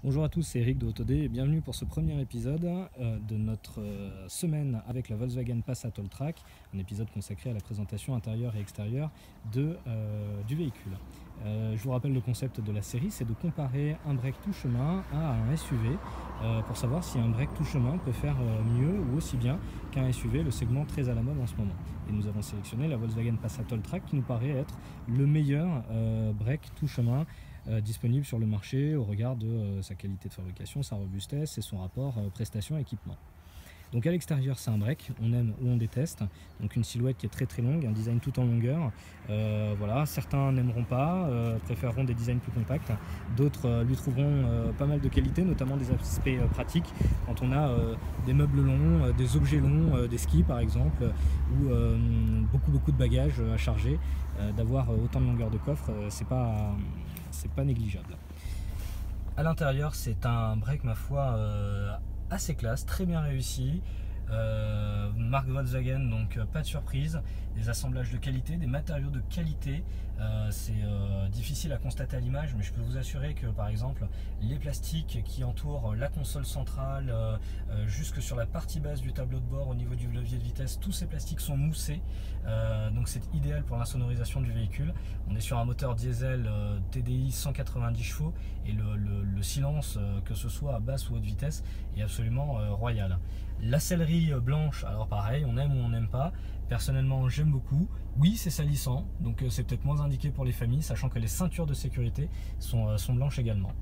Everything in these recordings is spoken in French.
Bonjour à tous, c'est Eric de Autodé et bienvenue pour ce premier épisode de notre semaine avec la Volkswagen Passat Alltrack, un épisode consacré à la présentation intérieure et extérieure du véhicule. Je vous rappelle le concept de la série, c'est de comparer un break tout chemin à un SUV pour savoir si un break tout chemin peut faire mieux ou aussi bien qu'un SUV, le segment très à la mode en ce moment. Et nous avons sélectionné la Volkswagen Passat Alltrack qui nous paraît être le meilleur break tout chemin disponible sur le marché au regard de sa qualité de fabrication, sa robustesse et son rapport prestation-équipement. Donc à l'extérieur c'est un break, on aime ou on déteste, donc une silhouette qui est très longue, un design tout en longueur, voilà, certains n'aimeront pas, préféreront des designs plus compacts, d'autres lui trouveront pas mal de qualités, notamment des aspects pratiques, quand on a des meubles longs, des objets longs, des skis par exemple, ou beaucoup de bagages à charger, d'avoir autant de longueur de coffre, c'est pas négligeable. À l'intérieur, c'est un break, ma foi, assez classe, très bien réussi. Marque Volkswagen, donc pas de surprise, des assemblages de qualité, des matériaux de qualité. C'est difficile à constater à l'image, mais je peux vous assurer que par exemple les plastiques qui entourent la console centrale jusque sur la partie basse du tableau de bord au niveau du levier de vitesse, tous ces plastiques sont moussés, donc c'est idéal pour l'insonorisation du véhicule. On est sur un moteur diesel TDI 190 chevaux et le silence, que ce soit à basse ou haute vitesse, est absolument royal. La sellerie blanche, alors pareil, on aime ou on n'aime pas. Personnellement, j'aime beaucoup. Oui, c'est salissant, donc c'est peut-être moins indiqué pour les familles, sachant que les ceintures de sécurité sont blanches également.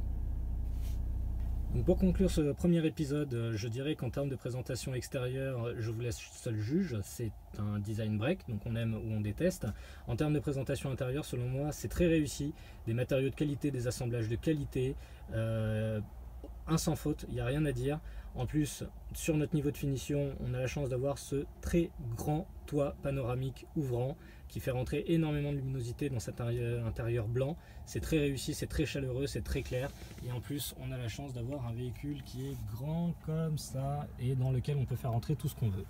Donc pour conclure ce premier épisode, je dirais qu'en termes de présentation extérieure, je vous laisse seul juge, c'est un design break, donc on aime ou on déteste. En termes de présentation intérieure, selon moi, c'est très réussi, des matériaux de qualité, des assemblages de qualité, un sans faute, il n'y a rien à dire. En plus, sur notre niveau de finition, on a la chance d'avoir ce très grand toit panoramique ouvrant qui fait rentrer énormément de luminosité dans cet intérieur blanc. C'est très réussi, c'est très chaleureux, c'est très clair. Et en plus, on a la chance d'avoir un véhicule qui est grand comme ça et dans lequel on peut faire rentrer tout ce qu'on veut.